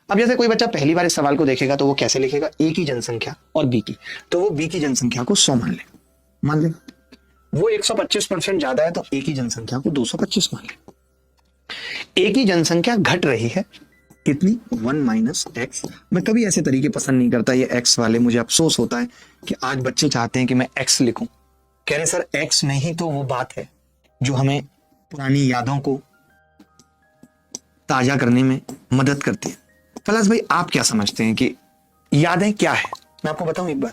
अब जैसे कोई बच्चा पहली बार इस सवाल को देखेगा तो वो कैसे लिखेगा, ए की जनसंख्या और बी की, तो वो बी की जनसंख्या को 100 मान ले, वो 125% ज्यादा है तो ए की जनसंख्या को 225 मान ले। ए की जनसंख्या घट रही है कितनी, 1 माइनस एक्स। मैं कभी ऐसे तरीके पसंद नहीं करता ये एक्स वाले, मुझे अफसोस होता है कि आज बच्चे चाहते हैं कि मैं एक्स लिखूं, कह रहे सर एक्स नहीं तो वो बात है जो हमें पुरानी यादों को ताजा करने में मदद करती है। प्लस भाई आप क्या समझते हैं कि यादें क्या है, मैं आपको बताऊं एक बार,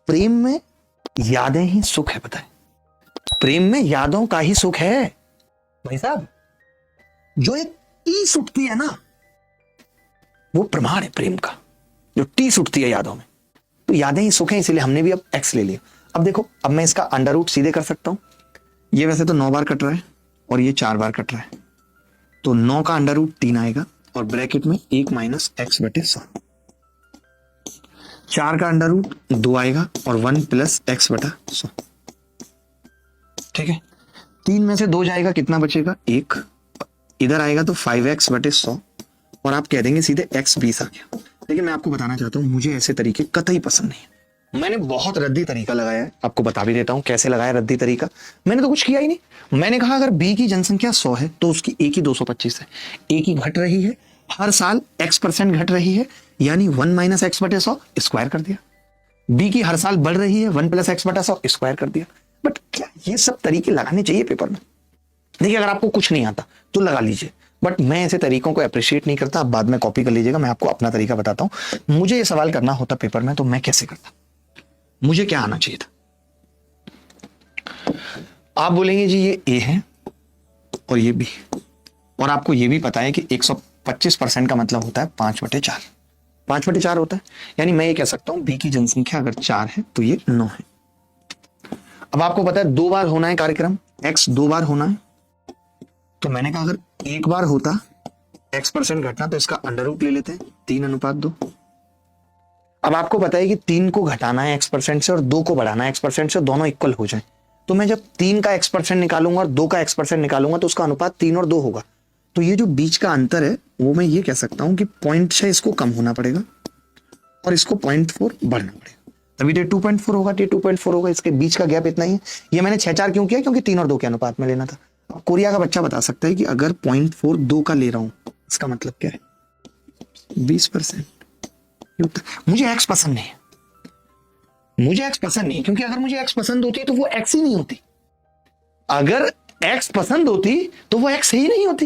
प्रेम में यादें ही सुख है, पता है, प्रेम में यादों का ही सुख है भाई साहब। जो एक टीस उठती है ना वो प्रमाण है प्रेम का, जो टीस उठती है यादों में, तो यादें ही सुख है, इसीलिए हमने भी अब एक्स ले लिया। अब देखो, अब मैं इसका अंडर रूट सीधे कर सकता हूं, ये वैसे तो 9 बार कट रहा है और ये 4 बार कट रहा है, तो 9 का अंडर रूट 3 आएगा और ब्रैकेट में 1 माइनस एक्स बटे 100, 4 का अंडर रूट 2 आएगा और 1 प्लस एक्स बटा 100, ठीक है। 3 में से 2 जाएगा, कितना बचेगा 1, इधर आएगा तो 5x बटे 100 और आप कह देंगे सीधे x 20 आ गया। लेकिन मैं आपको बताना चाहता हूं मुझे ऐसे तरीके कतई पसंद नहीं है, मैंने बहुत रद्दी तरीका लगाया है, आपको बता भी देता हूं कैसे लगाया रद्दी तरीका। मैंने तो कुछ किया ही नहीं, मैंने कहा अगर b की जनसंख्या 100 है तो उसकी a की 225 है, a की घट रही है, हर साल x% घट रही है, यानी 1 माइनस एक्स बटे 100 स्क्वायर कर दिया। b की हर साल बढ़ रही है, 1 प्लस एक्स बटा 100 स्क्वायर कर दिया। बट क्या ये सब तरीके लगाने चाहिए पेपर में? देखिए अगर आपको कुछ नहीं आता तो लगा लीजिए, बट मैं ऐसे तरीकों को अप्रिशिएट नहीं करता, आप बाद में कॉपी कर लीजिएगा, मैं आपको अपना तरीका बताता हूं। मुझे ये सवाल करना होता पेपर में तो मैं कैसे करता, मुझे क्या आना चाहिए था। आप बोलेंगे जी ये ए है और ये बी, और आपको ये भी पता है कि 125% का मतलब होता है 5/4, 5/4 होता है, यानी मैं ये कह सकता हूं बी की जनसंख्या अगर 4 है तो ये 9 है। अब आपको पता है 2 बार होना है कार्यक्रम, एक्स 2 बार होना है, तो मैंने कहा अगर 1 बार होता x% घटना तो इसका अंडर रूट ले लेते हैं 3:2। अब आपको पता है कि 3 को घटाना है x% से और 2 को बढ़ाना है x% से, दोनों इक्वल हो जाए, तो मैं जब 3 का x% निकालूंगा और 2 का x% निकालूंगा तो उसका अनुपात 3 और 2 होगा। तो ये जो बीच का अंतर है वो मैं ये कह सकता हूं कि 0.6 इसको कम होना पड़ेगा और इसको 0.4 बढ़ना पड़ेगा, तभी ये 2.4 होगा, ये 2.4 होगा, इसके बीच का गैप इतना ही है। ये मैंने 6-4 क्यों किया, क्योंकि 3 और 2 के अनुपात में लेना था। कोरिया का बच्चा बता सकता है कि अगर 0.4 2 का ले रहा हूं इसका मतलब क्या है, 20%। मुझे एक्स पसंद नहीं है, मुझे एक्स पसंद नहीं, क्योंकि अगर मुझे एक्स पसंद होती तो वो एक्स ही नहीं होती, अगर एक्स पसंद होती तो वो एक्स ही नहीं होती।